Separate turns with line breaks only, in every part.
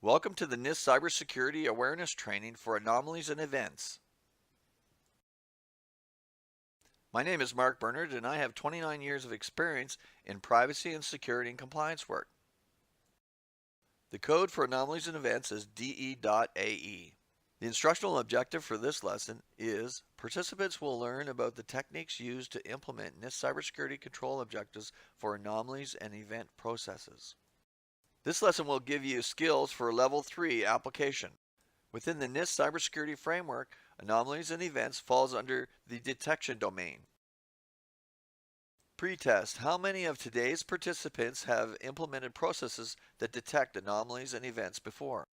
Welcome to the NIST Cybersecurity Awareness Training for Anomalies and Events. My name is Mark Bernard and I have 29 years of experience in privacy and security and compliance work. The code for anomalies and events is DE.AE. The instructional objective for this lesson is participants will learn about the techniques used to implement NIST cybersecurity control objectives for anomalies and event processes. This lesson will give you skills for Level 3 application. Within the NIST cybersecurity framework, anomalies and events falls under the detection domain. Pretest. How many of today's participants have implemented processes that detect anomalies and events before?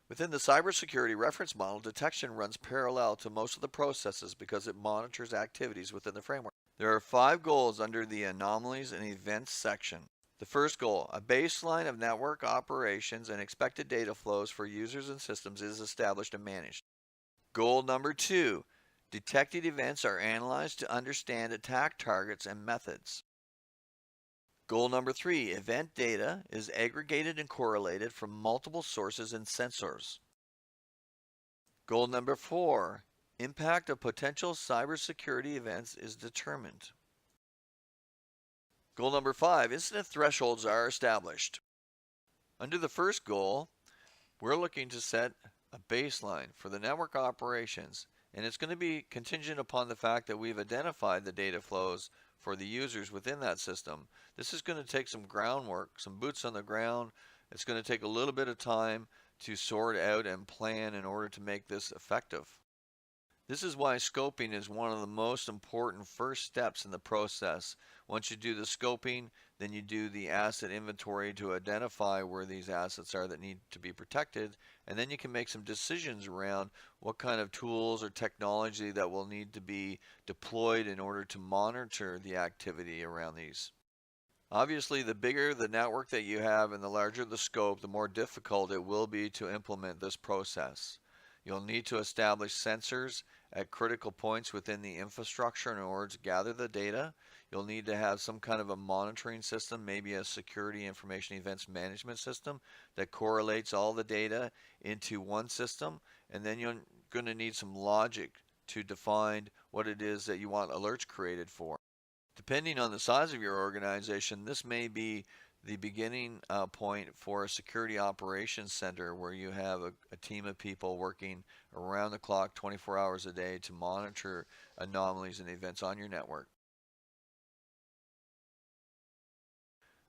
Within the cybersecurity reference model, detection runs parallel to most of the processes because it monitors activities within the framework. There are 5 goals under the anomalies and events section. The first goal, a baseline of network operations and expected data flows for users and systems is established and managed. Goal number 2, detected events are analyzed to understand attack targets and methods. Goal number 3, event data is aggregated and correlated from multiple sources and sensors. Goal number 4, impact of potential cybersecurity events is determined. Goal number 5, incident thresholds are established. Under the first goal, we're looking to set a baseline for the network operations, and it's going to be contingent upon the fact that we've identified the data flows for the users within that system. This is going to take some groundwork, some boots on the ground. It's going to take a little bit of time to sort out and plan in order to make this effective. This is why scoping is one of the most important first steps in the process. Once you do the scoping, then you do the asset inventory to identify where these assets are that need to be protected, and then you can make some decisions around what kind of tools or technology that will need to be deployed in order to monitor the activity around these. Obviously, the bigger the network that you have and the larger the scope, the more difficult it will be to implement this process. You'll need to establish sensors at critical points within the infrastructure in order to gather the data. You'll need to have some kind of a monitoring system, maybe a security information events management system that correlates all the data into one system. And then you're going to need some logic to define what it is that you want alerts created for. Depending on the size of your organization, this may be the beginning point for a security operations center where you have a team of people working around the clock 24 hours a day to monitor anomalies and events on your network.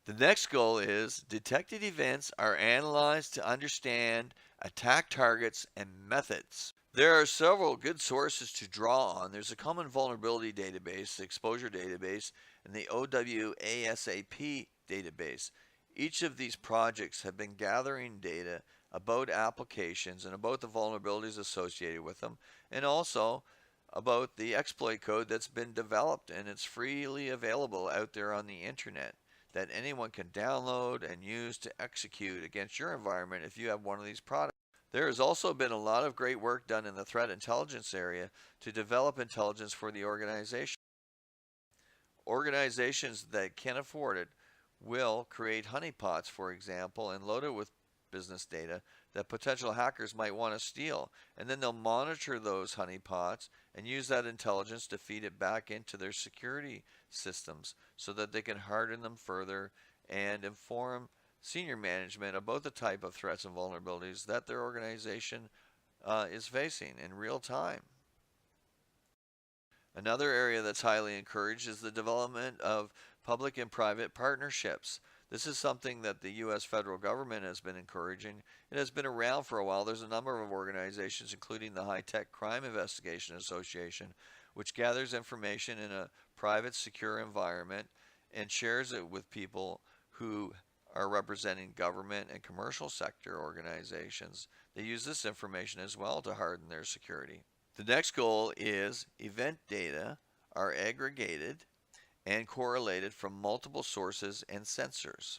The next goal is detected events are analyzed to understand attack targets and methods. There are several good sources to draw on. There's a common vulnerability database, the exposure database, and the OWASAP database. Each of these projects have been gathering data about applications and about the vulnerabilities associated with them, and also about the exploit code that's been developed, and it's freely available out there on the internet that anyone can download and use to execute against your environment if you have one of these products. There has also been a lot of great work done in the threat intelligence area to develop intelligence for the organization. Organizations that can afford it will create honeypots, for example, and load it with business data that potential hackers might want to steal. And then they'll monitor those honeypots and use that intelligence to feed it back into their security systems so that they can harden them further and inform senior management about the type of threats and vulnerabilities that their organization is facing in real time. Another area that's highly encouraged is the development of public and private partnerships. This is something that the U.S. federal government has been encouraging. It has been around for a while. There's a number of organizations, including the High Tech Crime Investigation Association, which gathers information in a private, secure environment and shares it with people who are representing government and commercial sector organizations. They use this information as well to harden their security. The next goal is event data are aggregated and correlated from multiple sources and sensors.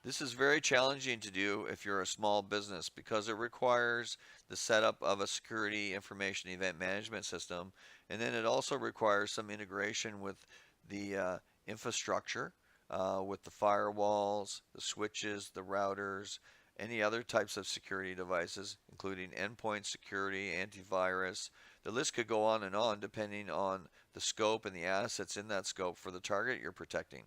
This is very challenging to do if you're a small business because it requires the setup of a security information event management system, and then it also requires some integration with the infrastructure with the firewalls, the switches, the routers, any other types of security devices, including endpoint security, antivirus. The list could go on and on depending on the scope and the assets in that scope for the target you're protecting.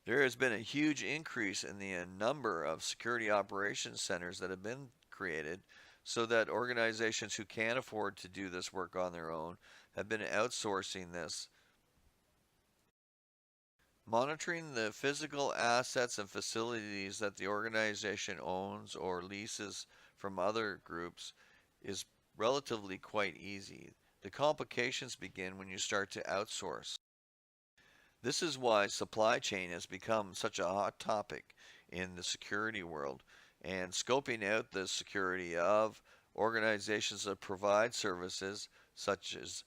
There has been a huge increase in the number of security operations centers that have been created so that organizations who can't afford to do this work on their own have been outsourcing this. Monitoring the physical assets and facilities that the organization owns or leases from other groups is relatively quite easy. The complications begin when you start to outsource. This is why supply chain has become such a hot topic in the security world, and scoping out the security of organizations that provide services such as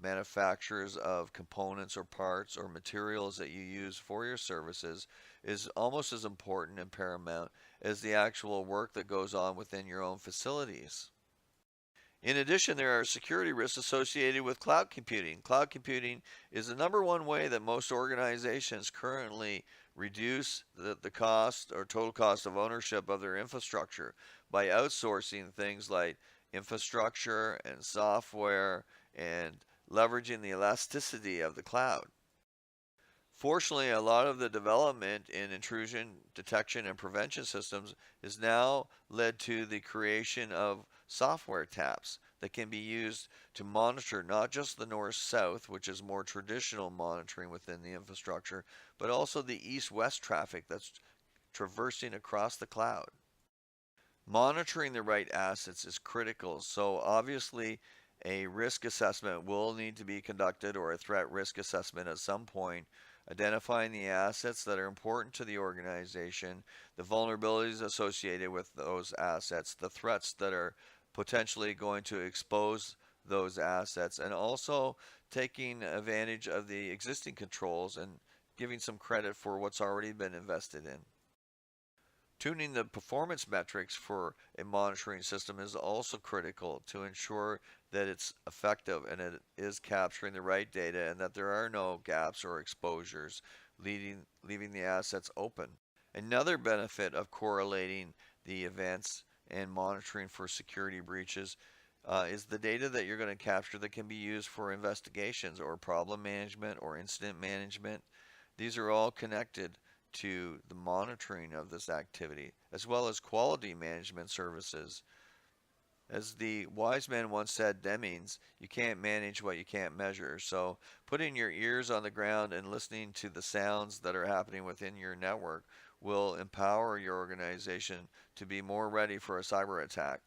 manufacturers of components or parts or materials that you use for your services is almost as important and paramount as the actual work that goes on within your own facilities. In addition, there are security risks associated with cloud computing. Cloud computing is the number one way that most organizations currently reduce the cost or total cost of ownership of their infrastructure by outsourcing things like infrastructure and software and leveraging the elasticity of the cloud. Fortunately, a lot of the development in intrusion detection and prevention systems is now led to the creation of software taps that can be used to monitor not just the north-south, which is more traditional monitoring within the infrastructure, but also the east-west traffic that's traversing across the cloud. Monitoring the right assets is critical, so obviously a risk assessment will need to be conducted or a threat risk assessment at some point, identifying the assets that are important to the organization, the vulnerabilities associated with those assets, the threats that are potentially going to expose those assets, and also taking advantage of the existing controls and giving some credit for what's already been invested in. Tuning the performance metrics for a monitoring system is also critical to ensure that it's effective and it is capturing the right data and that there are no gaps or exposures, leaving the assets open. Another benefit of correlating the events and monitoring for security breaches is the data that you're going to capture that can be used for investigations or problem management or incident management. These are all connected to the monitoring of this activity, as well as quality management services. As the wise man once said, Demings, you can't manage what you can't measure. So putting your ears on the ground and listening to the sounds that are happening within your network will empower your organization to be more ready for a cyber attack.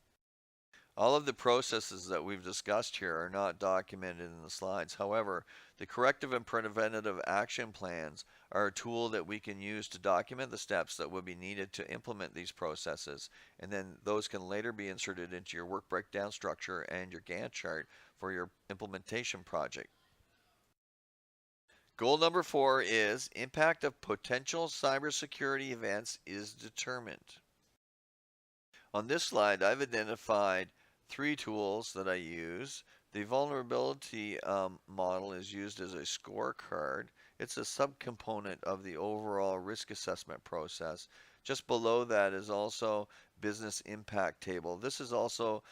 All of the processes that we've discussed here are not documented in the slides. However, the corrective and preventative action plans are a tool that we can use to document the steps that will be needed to implement these processes, and then those can later be inserted into your work breakdown structure and your Gantt chart for your implementation project. Goal number 4 is impact of potential cybersecurity events is determined. On this slide, I've identified 3 tools that I use. The vulnerability model is used as a scorecard. It's a subcomponent of the overall risk assessment process. Just below that is also business impact table. This is also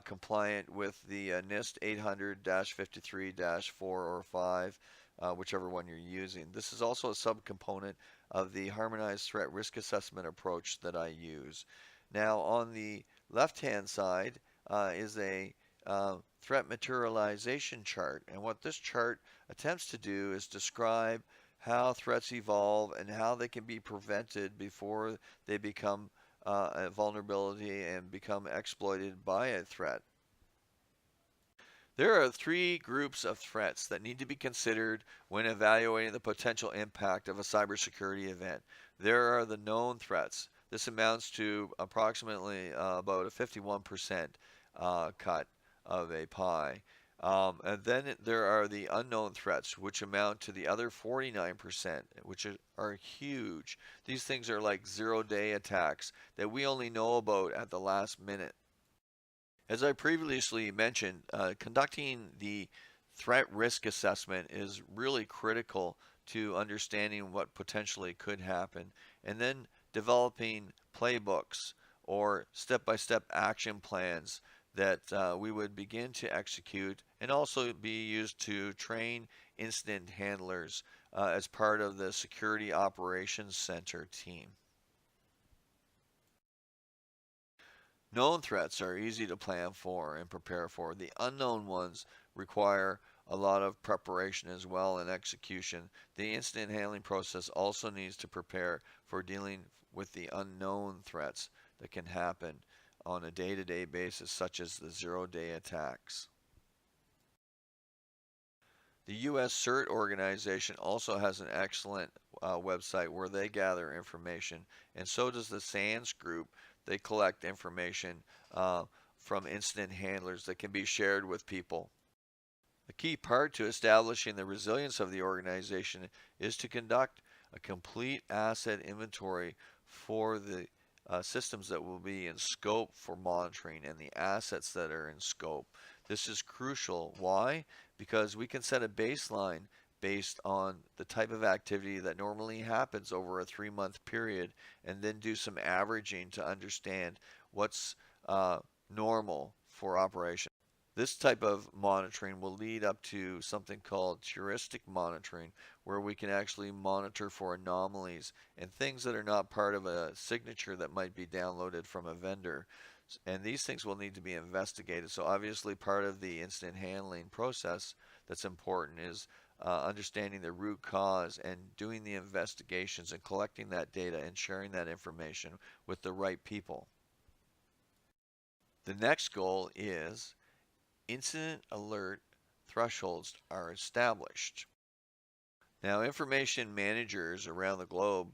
compliant with the NIST 800-53-4 or 5, whichever one you're using. This is also a subcomponent of the harmonized threat risk assessment approach that I use. Now on the left-hand side is a threat materialization chart, and what this chart attempts to do is describe how threats evolve and how they can be prevented before they become a vulnerability and become exploited by a threat. There are 3 groups of threats that need to be considered when evaluating the potential impact of a cybersecurity event. There are the known threats. This amounts to approximately about a 51% cut of a pie. And then there are the unknown threats, which amount to the other 49%, which are huge. These things are like zero-day attacks that we only know about at the last minute. As I previously mentioned, conducting the threat risk assessment is really critical to understanding what potentially could happen, and then developing playbooks or step-by-step action plans that we would begin to execute and also be used to train incident handlers as part of the Security Operations Center team. Known threats are easy to plan for and prepare for. The unknown ones require a lot of preparation as well and execution. The incident handling process also needs to prepare for dealing with the unknown threats that can happen on a day-to-day basis, such as the zero-day attacks. The U.S. CERT organization also has an excellent website where they gather information, and so does the SANS group. They collect information from incident handlers that can be shared with people. The key part to establishing the resilience of the organization is to conduct a complete asset inventory for the systems that will be in scope for monitoring and the assets that are in scope. This is crucial. Why? Because we can set a baseline based on the type of activity that normally happens over a 3-month period and then do some averaging to understand what's normal for operation. This type of monitoring will lead up to something called heuristic monitoring, where we can actually monitor for anomalies and things that are not part of a signature that might be downloaded from a vendor. And these things will need to be investigated. So obviously part of the incident handling process that's important is understanding the root cause and doing the investigations and collecting that data and sharing that information with the right people. The next goal is incident alert thresholds are established. Now, information managers around the globe,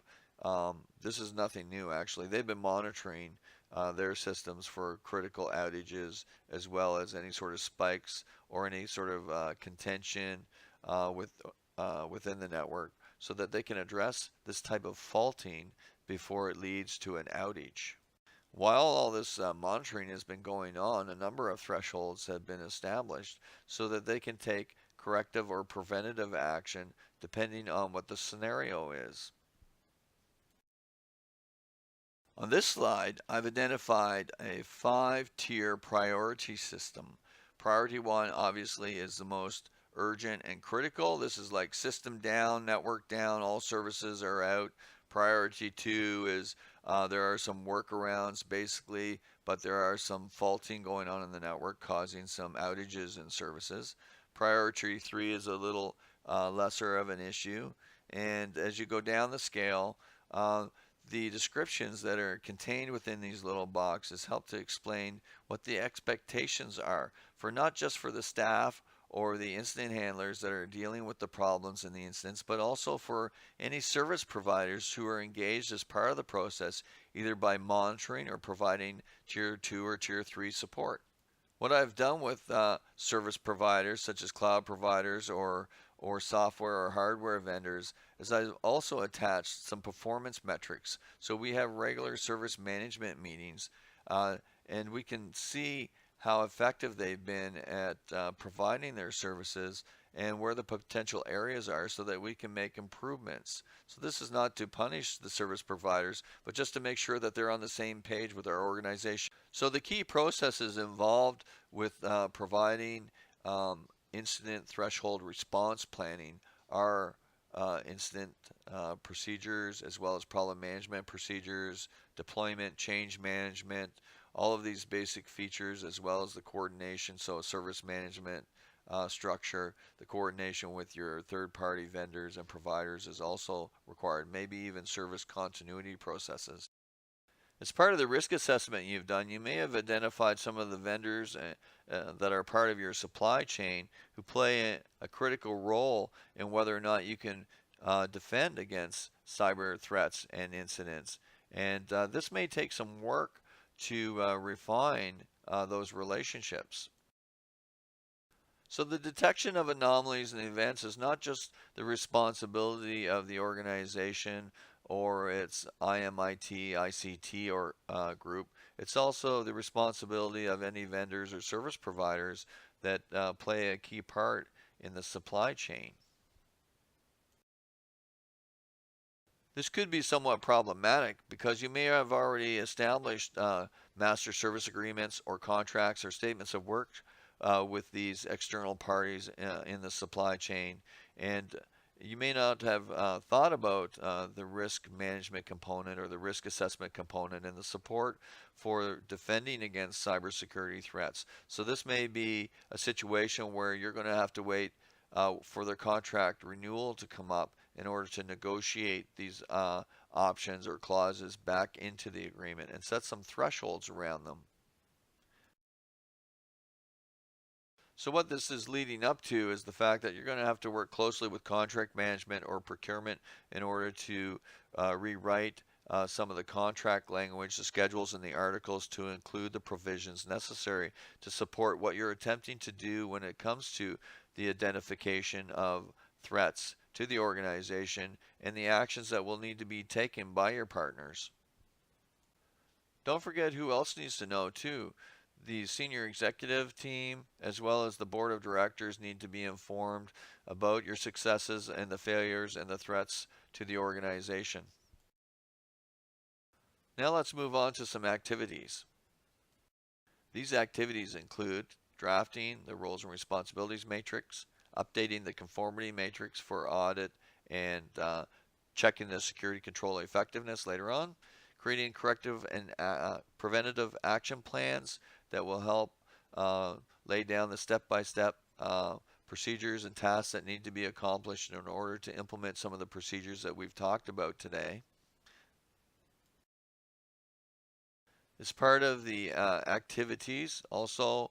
this is nothing new actually. They've been monitoring their systems for critical outages as well as any sort of spikes or any sort of contention within the network so that they can address this type of faulting before it leads to an outage. While all this monitoring has been going on, a number of thresholds have been established so that they can take corrective or preventative action depending on what the scenario is. On this slide, I've identified a 5-tier priority system. Priority 1 obviously is the most urgent and critical. This is like system down, network down, all services are out. Priority 2 is there are some workarounds basically, but there are some faulting going on in the network causing some outages in services. Priority 3 is a little lesser of an issue. And as you go down the scale, the descriptions that are contained within these little boxes help to explain what the expectations are for not just for the staff or the incident handlers that are dealing with the problems in the incidents, but also for any service providers who are engaged as part of the process, either by monitoring or providing Tier 2 or Tier 3 support. What I've done with service providers, such as cloud providers or software or hardware vendors, is I've also attached some performance metrics. So we have regular service management meetings, and we can see how effective they've been at providing their services and where the potential areas are so that we can make improvements. So this is not to punish the service providers, but just to make sure that they're on the same page with our organization. So the key processes involved with providing incident threshold response planning are incident procedures as well as problem management procedures, deployment, change management, all of these basic features as well as the coordination, so service management structure, the coordination with your third-party vendors and providers is also required, maybe even service continuity processes. As part of the risk assessment you've done, you may have identified some of the vendors that are part of your supply chain who play a critical role in whether or not you can defend against cyber threats and incidents. And this may take some work to refine those relationships. So the detection of anomalies and events is not just the responsibility of the organization or its IMIT, ICT or group. It's also the responsibility of any vendors or service providers that play a key part in the supply chain. This could be somewhat problematic because you may have already established master service agreements or contracts or statements of work with these external parties in the supply chain, and you may not have thought about the risk management component or the risk assessment component and the support for defending against cybersecurity threats. So this may be a situation where you're going to have to wait for their contract renewal to come up in order to negotiate these options or clauses back into the agreement and set some thresholds around them. So what this is leading up to is the fact that you're going to have to work closely with contract management or procurement in order to rewrite some of the contract language, the schedules and the articles to include the provisions necessary to support what you're attempting to do when it comes to the identification of threats to the organization and the actions that will need to be taken by your partners. Don't forget who else needs to know too. The senior executive team as well as the board of directors need to be informed about your successes and the failures and the threats to the organization. Now let's move on to some activities. These activities include drafting the roles and responsibilities matrix, updating the conformity matrix for audit and checking the security control effectiveness later on, creating corrective and preventative action plans that will help lay down the step-by-step procedures and tasks that need to be accomplished in order to implement some of the procedures that we've talked about today. As part of the activities, also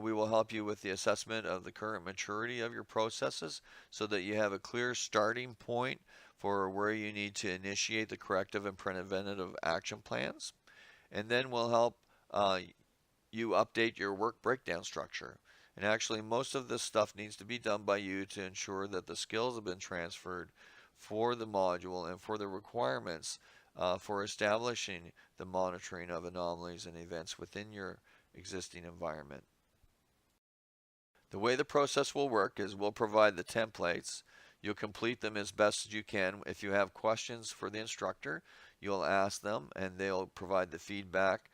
we will help you with the assessment of the current maturity of your processes so that you have a clear starting point for where you need to initiate the corrective and preventative action plans. And then we'll help you update your work breakdown structure. And actually, most of this stuff needs to be done by you to ensure that the skills have been transferred for the module and for the requirements for establishing the monitoring of anomalies and events within your existing environment. The way the process will work is we'll provide the templates. You'll complete them as best as you can. If you have questions for the instructor, you'll ask them and they'll provide the feedback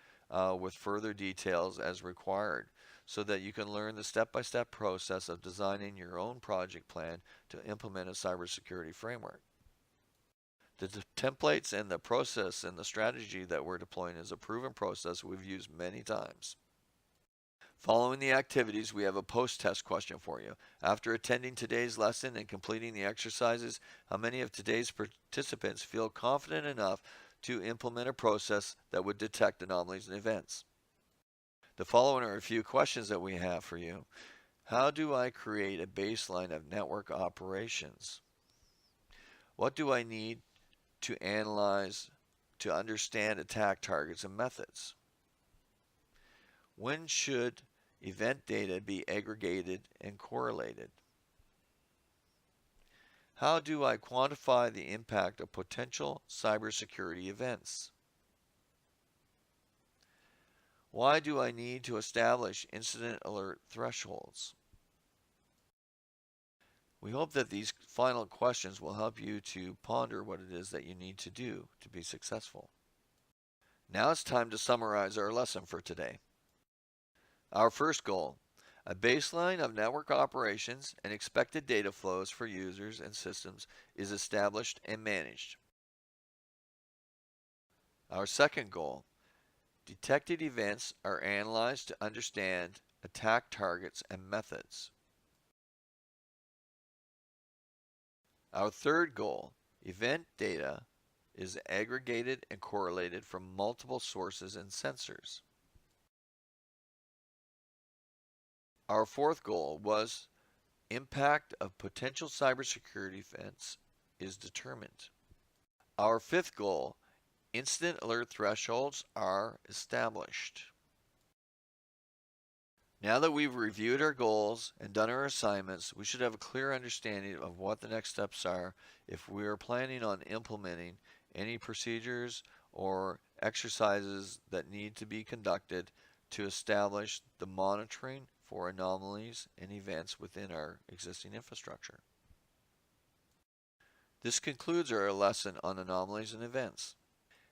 with further details as required so that you can learn the step-by-step process of designing your own project plan to implement a cybersecurity framework. The templates and the process and the strategy that we're deploying is a proven process we've used many times. Following the activities, we have a post-test question for you. After attending today's lesson and completing the exercises, how many of today's participants feel confident enough to implement a process that would detect anomalies and events? The following are a few questions that we have for you. How do I create a baseline of network operations? What do I need to analyze to understand attack targets and methods? When should event data be aggregated and correlated? How do I quantify the impact of potential cybersecurity events? Why do I need to establish incident alert thresholds? We hope that these final questions will help you to ponder what it is that you need to do to be successful. Now it's time to summarize our lesson for today. Our first goal, a baseline of network operations and expected data flows for users and systems is established and managed. Our second goal, detected events are analyzed to understand attack targets and methods. Our third goal, event data is aggregated and correlated from multiple sources and sensors. Our fourth goal was impact of potential cybersecurity events is determined. Our fifth goal, incident alert thresholds are established. Now that we've reviewed our goals and done our assignments, we should have a clear understanding of what the next steps are if we are planning on implementing any procedures or exercises that need to be conducted to establish the monitoring for anomalies and events within our existing infrastructure. This concludes our lesson on anomalies and events.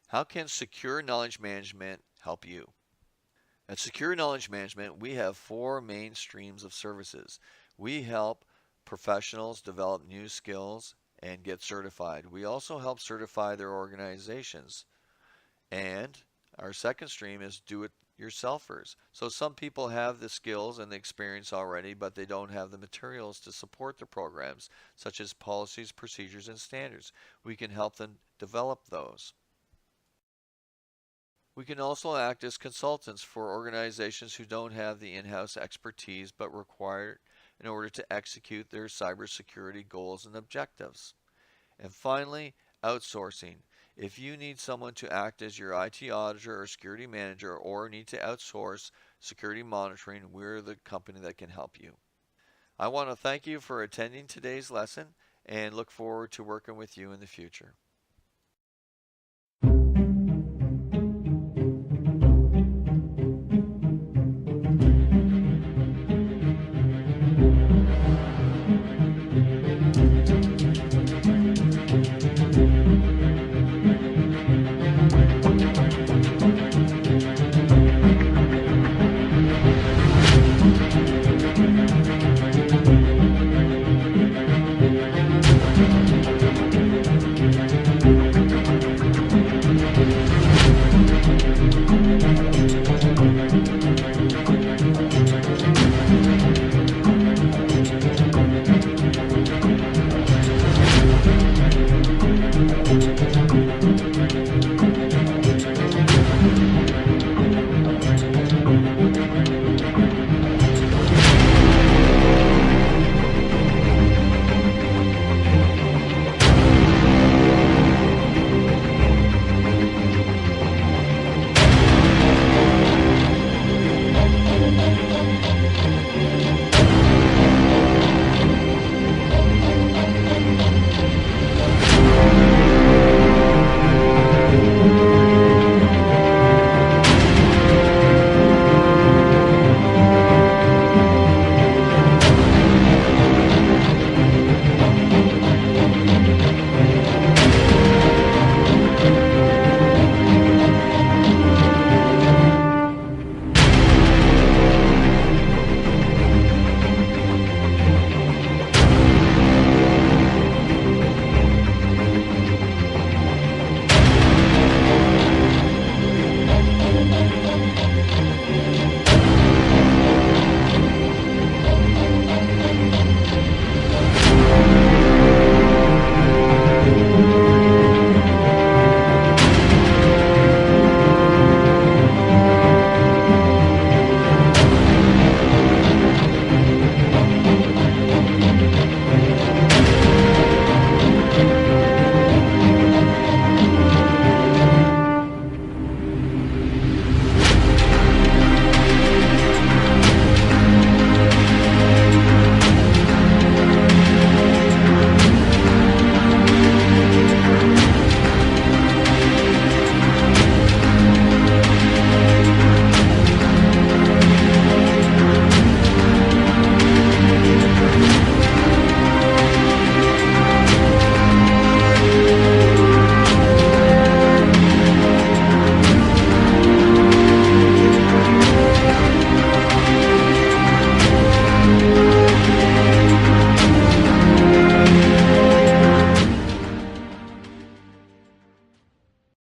How can secure knowledge management help you? At Secure Knowledge Management, we have four main streams of services. We help professionals develop new skills and get certified. We also help certify their organizations. And our second stream is do-it-yourselfers. So some people have the skills and the experience already, but they don't have the materials to support the programs, such as policies, procedures, and standards. We can help them develop those. We can also act as consultants for organizations who don't have the in-house expertise but require it in order to execute their cybersecurity goals and objectives. And finally, outsourcing. If you need someone to act as your IT auditor or security manager or need to outsource security monitoring, we're the company that can help you. I want to thank you for attending today's lesson and look forward to working with you in the future.